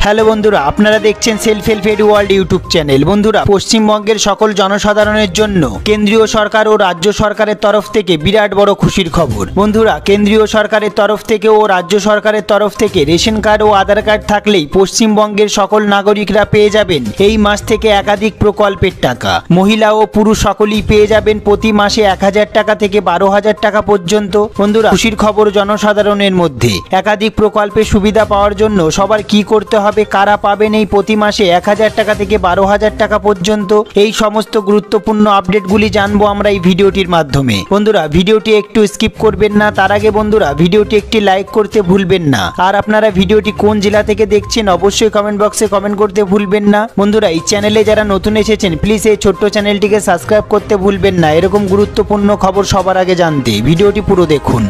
Hello বন্ধুরা, আপনারা দেখছেন self help aid world YouTube channel. বন্ধুরা, পশ্চিমবঙ্গের সকল জনসাধারণের জন্য কেন্দ্রীয় সরকার ও রাজ্য সরকারের তরফ থেকে বিরাট বড় খুশির খবর। বন্ধুরা, কেন্দ্রীয় সরকারের তরফ থেকে ও রাজ্য সরকারের তরফ থেকে রেশন কার্ড ও আধার কার্ড থাকলেই পশ্চিমবঙ্গের সকল নাগরিকরা পেয়ে যাবেন এই মাস থেকে একাধিক প্রকল্পের টাকা। মহিলা ও পুরুষ সকলেই পেয়ে যাবেন প্রতি মাসে 1000 টাকা থেকে 12,000 টাকা পর্যন্ত। বন্ধুরা, খুশির খবর জনসাধারণের মধ্যে। একাধিক প্রকল্পের সুবিধা পাওয়ার জন্য সবার কি করতে হবে, কারা পাবেন এই প্রতি মাসে 1000 টাকা থেকে 12,000 টাকা পর্যন্ত, এই সমস্ত গুরুত্বপূর্ণ আপডেটগুলি জানবো আমরা এই ভিডিওটির মাধ্যমে। বন্ধুরা, ভিডিওটি একটু স্কিপ করবেন না। তার আগে বন্ধুরা, ভিডিওটি একটি লাইক করতে ভুলবেন না। আর আপনারা ভিডিওটি কোন জেলা থেকে দেখছেন অবশ্যই কমেন্ট বক্সে কমেন্ট করতে ভুলবেন না। বন্ধুরা, এই চ্যানেলে যারা নতুন এসেছেন প্লিজ এই ছোট্ট চ্যানেলটিকে সাবস্ক্রাইব করতে ভুলবেন না এরকম গুরুত্বপূর্ণ খবর সবার আগে জানতে। ভিডিওটি পুরো দেখুন।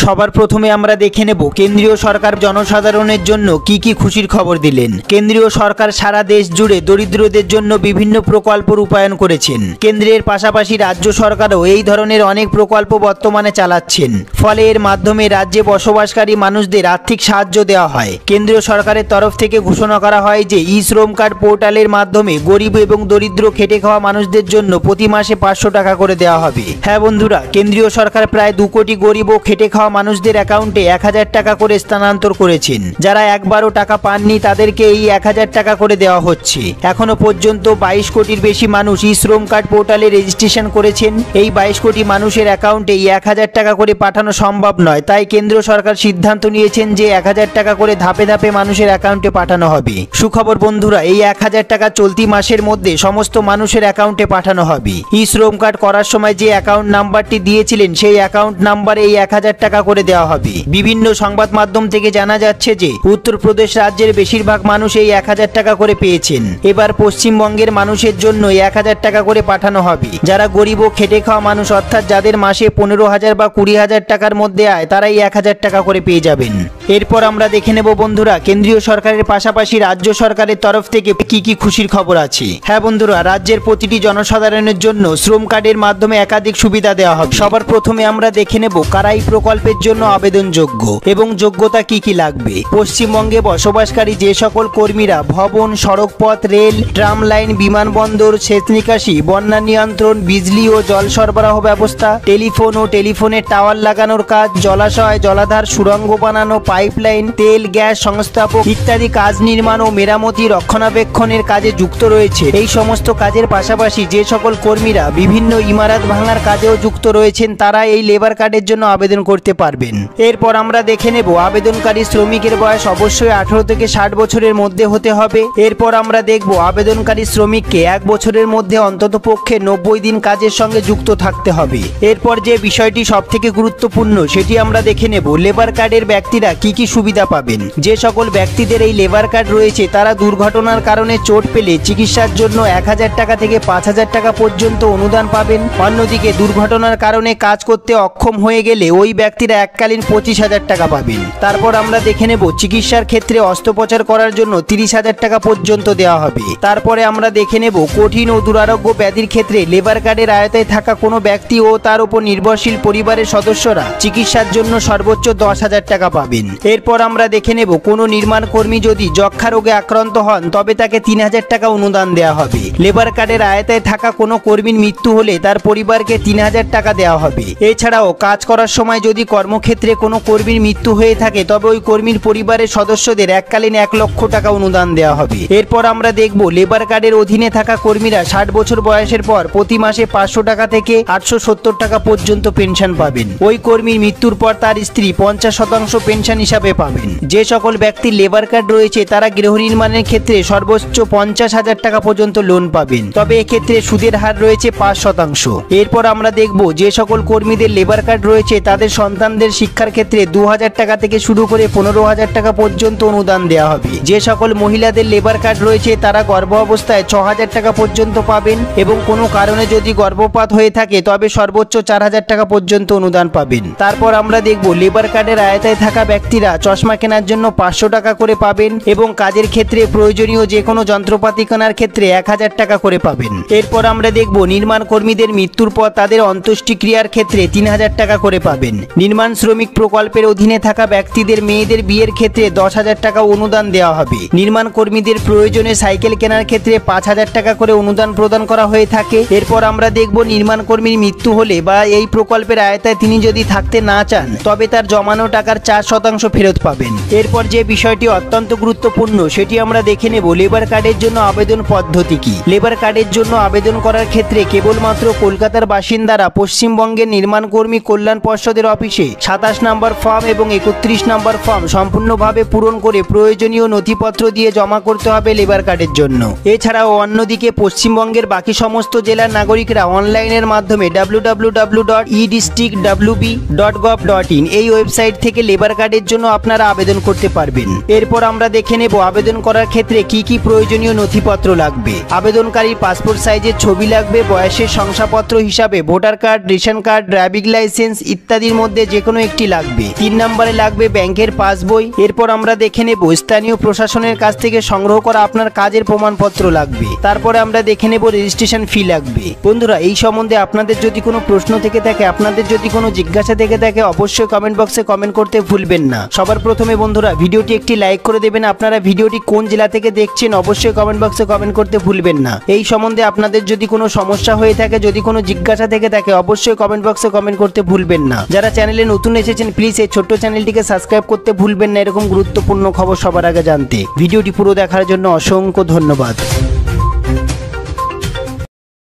সবার প্রথমে আমরা দেখে নেব কেন্দ্রীয় সরকার জনসাধারণের জন্য কি কি খুশির খবর দিলেন। কেন্দ্রীয় সরকার সারা দেশ জুড়ে দরিদ্রদের জন্য বিভিন্ন প্রকল্প রূপায়ণ করেছেন। কেন্দ্রের পাশাপাশি রাজ্য সরকারও এই ধরনের অনেক প্রকল্প বর্তমানে চালাচ্ছেন। ফলে এর মাধ্যমে রাজ্যে বসবাসকারী মানুষদের আর্থিক সাহায্য দেওয়া হয়। কেন্দ্রীয় সরকারের তরফ থেকে ঘোষণা করা হয় যে ই শ্রম কার্ড পোর্টালের মাধ্যমে গরিব এবং দরিদ্র খেটে খাওয়া মানুষদের জন্য প্রতি মাসে 500 টাকা করে দেওয়া হবে। হ্যাঁ বন্ধুরা, কেন্দ্রীয় সরকার প্রায় 2 কোটি গরিব ও খেটে খাওয়া মানুষদের অ্যাকাউন্টে 1000 টাকা করে স্থানান্তর করেছেন। যারা একবারও টাকা পাননি তাদেরকে এই 1000 টাকা করে দেওয়া হচ্ছে। এখনো পর্যন্ত 22 কোটির বেশি মানুষ ই শ্রম কার্ড পোর্টালে রেজিস্ট্রেশন করেছেন। এই 22 কোটি মানুষের অ্যাকাউন্টে এই 1000 টাকা করে পাঠানো সম্ভব নয়, তাই কেন্দ্র সরকার সিদ্ধান্ত নিয়েছেন যে 1000 টাকা করে ধাপে ধাপে মানুষের অ্যাকাউন্টে পাঠানো হবে। সুখবর বন্ধুরা, এই 1000 টাকা চলতি মাসের মধ্যে সমস্ত মানুষের অ্যাকাউন্টে পাঠানো হবে। ই শ্রম কার্ড করার সময় যে অ্যাকাউন্ট নাম্বারটি দিয়েছিলেন সেই অ্যাকাউন্ট নাম্বারে এই 1000 টাকা করে দেওয়া হবে। বিভিন্ন সংবাদ মাধ্যম থেকে জানা যাচ্ছে যে উত্তরপ্রদেশ রাজ্যের বেশিরভাগ মানুষ এই 1000 টাকা করে পেয়েছেন। এবার পশ্চিমবঙ্গের মানুষের জন্য 1000 টাকা করে পাঠানো হবে। যারা গরিব ও খেটে খাওয়া মানুষ, অর্থাৎ যাদের মাসে 15,000 বা 20,000 টাকার মধ্যে আয়, তারাই 1000 টাকা করে পেয়ে যাবেন। এরপর আমরা দেখে নেব বন্ধুরা কেন্দ্রীয় সরকারের পাশাপাশি রাজ্য সরকারের তরফ থেকে কি কি খুশির খবর আছে। হ্যাঁ বন্ধুরা, রাজ্যের প্রতিটি জনসাধারণের জন্য শ্রম কার্ডের মাধ্যমে একাধিক সুবিধা দেওয়া হবে। সবার প্রথমে আমরা দেখে নেব কারা এই প্রকল্পের জন্য আবেদনযোগ্য এবং যোগ্যতা কি কি লাগবে। পশ্চিমবঙ্গে বসবাসকারী যে সকল কর্মীরা ভবন, সড়কপথ, রেল, ট্রাম লাইন, বিমানবন্দর, সেচ নিকাশি, বন্যা নিয়ন্ত্রণ, বিজলি ও জল সরবরাহ ব্যবস্থা, টেলিফোন ও টেলিফোনের টাওয়ার লাগানোর কাজ, জলাশয়, জলাধার, সুড়ঙ্গ বানানো, পাইপলাইন, তেল গ্যাস সংস্থাপক ইত্যাদি কাজ নির্মাণ ও মেরামতি রক্ষণাবেক্ষণের কাজে যুক্ত রয়েছে, এই সমস্ত কাজের পাশাপাশি যে সকল কর্মীরা বিভিন্ন ইমারত ভাঙার কাজেও যুক্ত রয়েছেন তারা এই লেবার কার্ডের জন্য আবেদন করতে পারবেন। এরপর আমরা দেখে নেব আবেদনকারী শ্রমিকের বয়স অবশ্যই 18 থেকে 60 বছরের মধ্যে হতে হবে। এরপর আমরা দেখব আবেদনকারী শ্রমিককে 1 বছরের মধ্যে অন্ততপক্ষে 90 দিন কাজের সঙ্গে যুক্ত থাকতে হবে। এরপর যে বিষয়টি সবথেকে গুরুত্বপূর্ণ সেটি আমরা দেখে নেব লেবার কার্ডের ব্যক্তিরা কি কি সুবিধা পাবেন। যে সকল ব্যক্তিদের এই লেবার কার্ড রয়েছে তারা দুর্ঘটনার কারণে চোট পেলে চিকিৎসার জন্য 1000 টাকা থেকে 5000 টাকা পর্যন্ত অনুদান পাবেন। অন্যদিকে দুর্ঘটনার কারণে কাজ করতে অক্ষম হয়ে গেলে ওই ব্যক্তিরা এককালীন 25,000 টাকা পাবেন। তারপর আমরা দেখে নেব চিকিৎসার ক্ষেত্রে অস্ত্রোপচার করার জন্য 30,000 টাকা পর্যন্ত দেওয়া হবে। তারপরে আমরা দেখে নেব কঠিন ও দুরারোগ্য ব্যাধির ক্ষেত্রে লেবার কার্ডের আয়তায় থাকা কোনো ব্যক্তি ও তার উপর নির্ভরশীল পরিবারের সদস্যরা চিকিৎসার জন্য সর্বোচ্চ 10,000 টাকা পাবেন। এরপর আমরা দেখে নেব কোনো নির্মাণ কর্মী যদি যক্ষা রোগে আক্রান্ত হন তবে তাকে 3000 টাকা অনুদান দেওয়া হবে। লেবার কার্ডের আয়তায় থাকা কোনো কর্মীর মৃত্যু হলে তার পরিবারকে 3000 টাকা দেওয়া হবে। এছাড়াও কাজ করার সময় যদি কর্মক্ষেত্রে কোনো কর্মীর মৃত্যু হয়ে থাকে তবে ওই কর্মীর পরিবারের সদস্যদের এককালীন 1 লক্ষ টাকা অনুদান দেওয়া হবে। এরপর আমরা দেখব লেবার কার্ডের অধীনে থাকা কর্মীরা 60 বছর বয়সের পর প্রতি মাসে 500 টাকা থেকে 870 টাকা পর্যন্ত পেনশন পাবেন। ওই কর্মীর মৃত্যুর পর তার স্ত্রী 50% পেনশন হিসাবে পাবেন। যে সকল ব্যক্তির লেবার কার্ড রয়েছে তারা গৃহ নির্মাণের ক্ষেত্রে সর্বোচ্চ 50,000 টাকা পর্যন্ত লোন পাবেন, তবে এক্ষেত্রে সুদের হার রয়েছে 5%। এরপর আমরা দেখব যে সকল কর্মীদের লেবার কার্ড রয়েছে তাদের সন্তানদের শিক্ষার ক্ষেত্রে 2000 টাকা থেকে শুরু করে 15,000 টাকা পর্যন্ত অনুদান দেওয়া হবে। যে সকল মহিলাদের লেবার কার্ড রয়েছে তারা গর্ভ অবস্থায় 6,000 টাকা পর্যন্ত পাবেন এবং কোনো কারণে যদি গর্ভপাত হয়ে থাকে তবে সর্বোচ্চ 4,000 টাকা পর্যন্ত অনুদান পাবেন। তারপর আমরা দেখব লেবার কার্ডের আয়তায় থাকা ব্যক্তিরা চশমা কেনার জন্য 500 টাকা করে পাবেন এবং কাজের ক্ষেত্রে প্রয়োজনীয় যে কোনো যন্ত্রপাতি কেনার ক্ষেত্রে 1000 টাকা করে পাবেন। এরপর আমরা দেখব নির্মাণ কর্মীদের মৃত্যুর পর তাদের অন্ত্যেষ্টিক্রিয়ার ক্ষেত্রে 3000 টাকা করে পাবেন। নির্মাণ শ্রমিক প্রকল্পের অধীনে থাকা ব্যক্তিদের মেয়েদের বিয়ের ক্ষেত্রে 10,000 টাকা অনুদান দেওয়া হবে। নির্মাণ কর্মীদের প্রয়োজনে সাইকেল কেনার ক্ষেত্রে 5,000 টাকা করে অনুদান প্রদান করা হয়ে থাকে। এরপর আমরা দেখব নির্মাণ কর্মীর মৃত্যু হলে বা এই প্রকল্পের আওতায় তিনি যদি থাকতে না চান তবে তার জমানো টাকার 4% ফেরত পাবেন। এরপর যে বিষয়টি অত্যন্ত গুরুত্বপূর্ণ সেটি আমরা দেখে নেব লেবার কার্ডের জন্য আবেদন পদ্ধতি কি। লেবার কার্ডের জন্য আবেদন করার ক্ষেত্রে কেবলমাত্র কলকাতার বাসিন্দারা পশ্চিমবঙ্গের নির্মাণ কর্মী কল্যাণ পর্ষদের অফিসে 27 নম্বর ফর্ম এবং 31 নম্বর ফর্ম সম্পূর্ণভাবে পূরণ করে প্রয়োজনীয় নথিপত্র দিয়ে জমা করতে হবে লেবার কার্ডের জন্য। এছাড়াও অন্যদিকে পশ্চিমবঙ্গের বাকি সমস্ত জেলার নাগরিকরা অনলাইনের মাধ্যমে www.edistrictwb.gov.in এই ওয়েবসাইট থেকে লেবার কার্ডের জন্য আপনারা আবেদন করতে পারবেন। এরপর আমরা দেখে নেব আবেদন করার ক্ষেত্রে কি কি প্রয়োজনীয় নথিপত্র লাগবে। আবেদনকারীর পাসপোর্ট সাইজের ছবি লাগবে, বয়সের শংসাপত্র হিসাবে voter card, ration card, driving licence ইত্যাদির মধ্যে যে কোনো একটি লাগবে। 3 নম্বরে লাগবে ব্যাংকের পাসবই। এরপর আমরা দেখে নেব স্থানীয় প্রশাসনের কাছ থেকে সংগ্রহ করা আপনার কাজের প্রমাণপত্র লাগবে। তারপরে আমরা দেখে নেব রেজিস্ট্রেশন ফি লাগবে। বন্ধুরা, এই সম্বন্ধে আপনাদের যদি কোনো প্রশ্ন থেকে থাকে, আপনাদের যদি কোনো জিজ্ঞাসা থেকে থাকে, অবশ্যই কমেন্ট বক্সে কমেন্ট করতে ভুলবেন না। সবার প্রথমে বন্ধুরা ভিডিওটি একটি লাইক করে দেবেন। আপনারা ভিডিওটি কোন জেলা থেকে দেখছেন অবশ্যই কমেন্ট বক্সে কমেন্ট করতে ভুলবেন না। এই সম্বন্ধে আপনাদের যদি কোনো সমস্যা হয়ে থাকে, যদি কোনো জিজ্ঞাসা থেকে থাকে, অবশ্যই কমেন্ট বক্সে কমেন্ট করতে ভুলবেন না। যারা চ্যানেলে নতুন এসেছেন প্লিজ এই ছোট্ট চ্যানেলটিকে সাবস্ক্রাইব করতে ভুলবেন না এরকম গুরুত্বপূর্ণ খবর সবার আগে জানতে। ভিডিওটি পুরো দেখার জন্য অসংখ্য ধন্যবাদ।